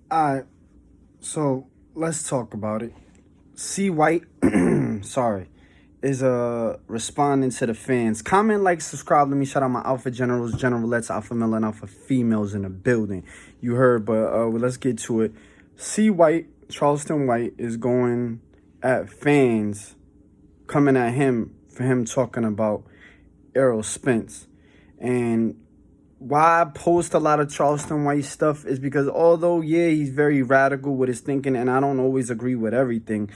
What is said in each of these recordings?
Alright, so let's talk about it. C White, sorry, is responding to the fans. Comment, like, subscribe. Let me shout out my Alpha Generals, Generalettes, Alpha Male, and Alpha Females in the building. You heard, but well, let's get to it. C White, Charleston White, is going at fans, coming at him for him talking about Errol Spence. And why I post a lot of Charleston White stuff is because although, yeah, he's very radical with his thinking and I don't always agree with everything,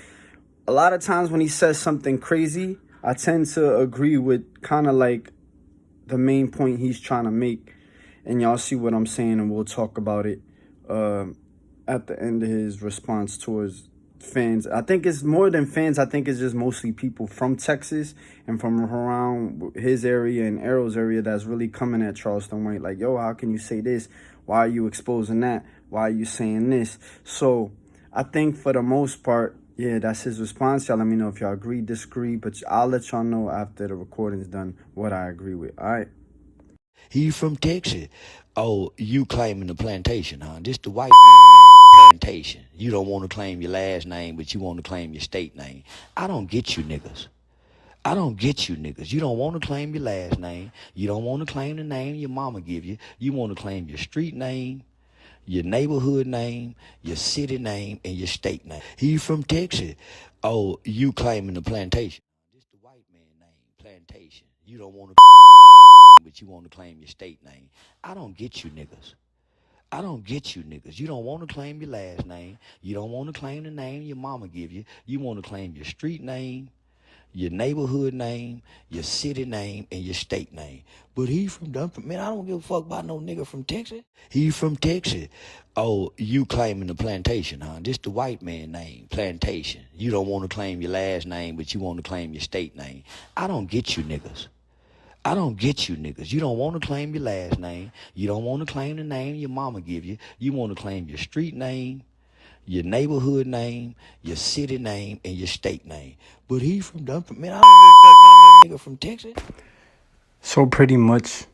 a lot of times when he says something crazy, I tend to agree with kind of like the main point he's trying to make. And y'all see what I'm saying, and we'll talk about it at the end of his response towards fans. I think it's more than fans. I think it's just mostly people from Texas and from around his area and Errol's area that's really coming at Charleston White. Like, yo, how can you say this? Why are you exposing that? Why are you saying this? So I think for the most part, yeah, that's his response. Y'all let me know if y'all agree, disagree, but I'll let y'all know after the recording's done what I agree with. All right. He from Texas. Oh, you claiming the plantation, huh? This the white man plantation. You don't want to claim your last name, but you want to claim your state name. I don't get you niggas. I don't get you niggas. You don't want to claim your last name. You don't want to claim the name your mama give you. You want to claim your street name, your neighborhood name, your city name, and your state name. He from Texas. Oh, you claiming the plantation. This the white man name, plantation. You don't want to claim your last name, but you want to claim your state name. I don't get you niggas. I don't get you niggas. You don't want to claim your last name. You don't want to claim the name your mama give you. You want to claim your street name, your neighborhood name, your city name, and your state name. But he from Dumfries. Man, I don't give a fuck about no nigga from Texas. He from Texas. Oh, you claiming the plantation, huh? This the white man name, plantation. You don't want to claim your last name, but you want to claim your state name. I don't get you niggas. I don't get you niggas. You don't want to claim your last name. You don't want to claim the name your mama give you. You want to claim your street name, your neighborhood name, your city name, and your state name. But he from Dumfries. Man, I don't give a fuck about no nigga from Texas. So pretty much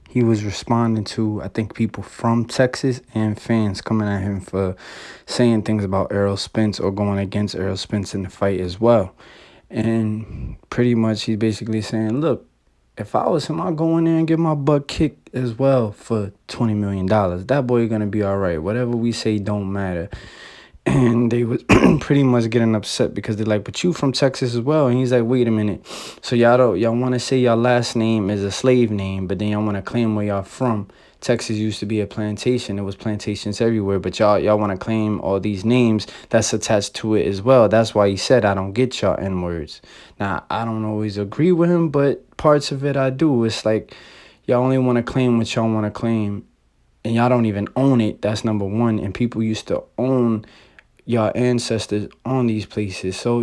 he was responding to, I think, people from Texas and fans coming at him for saying things about Errol Spence or going against Errol Spence in the fight as well. And pretty much he's basically saying, look, if I was him, I'd go in there and get my butt kicked as well for $20 million. That boy going to be all right. Whatever we say don't matter. And they was pretty much getting upset because they're like, but you from Texas as well. And he's like, wait a minute. So y'all want to say your last name is a slave name, but then y'all want to claim where y'all from. Texas used to be a plantation. There was plantations everywhere, but y'all want to claim all these names that's attached to it as well. That's why he said, I don't get y'all N-words. Now, I don't always agree with him, but parts of it I do. It's like y'all only want to claim what y'all want to claim, and y'all don't even own it. That's number one. And people used to own your ancestors on these places. So,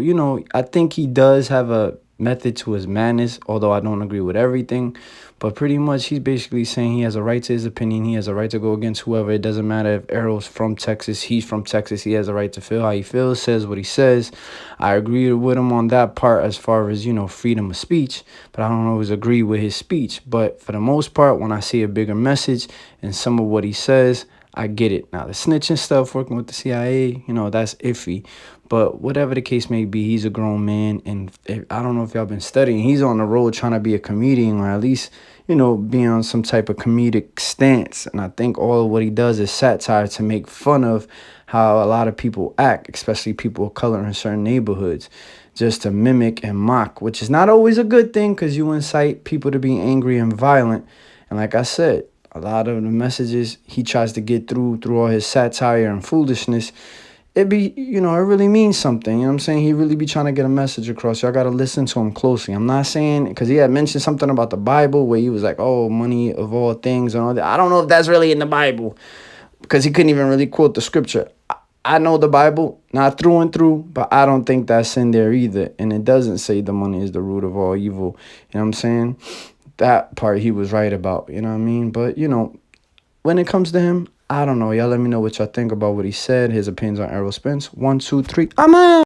I think he does have a method to his madness, although I don't agree with everything. But pretty much he's basically saying he has a right to his opinion. He has a right to go against whoever. It doesn't matter if Errol's from Texas. He's from Texas. He has a right to feel how he feels, says what he says. I agree with him on that part as far as, freedom of speech. But I don't always agree with his speech. But for the most part, when I see a bigger message in some of what he says, I get it. Now, the snitching stuff, working with the CIA, that's iffy. But whatever the case may be, he's a grown man. And I don't know if y'all been studying. He's on the road trying to be a comedian, or at least, be on some type of comedic stance. And I think all of what he does is satire to make fun of how a lot of people act, especially people of color in certain neighborhoods, just to mimic and mock, which is not always a good thing because you incite people to be angry and violent. And like I said, a lot of the messages he tries to get through all his satire and foolishness, it really means something. You know what I'm saying? He really be trying to get a message across. Y'all got to listen to him closely. I'm not saying, because he had mentioned something about the Bible where he was like, oh, money of all things and all that. I don't know if that's really in the Bible because he couldn't even really quote the scripture. I know the Bible, not through and through, but I don't think that's in there either. And it doesn't say the money is the root of all evil. You know what I'm saying? That part he was right about, you know what I mean? But, when it comes to him, I don't know. Y'all let me know what y'all think about what he said, his opinions on Errol Spence. 1, 2, 3. I'm out.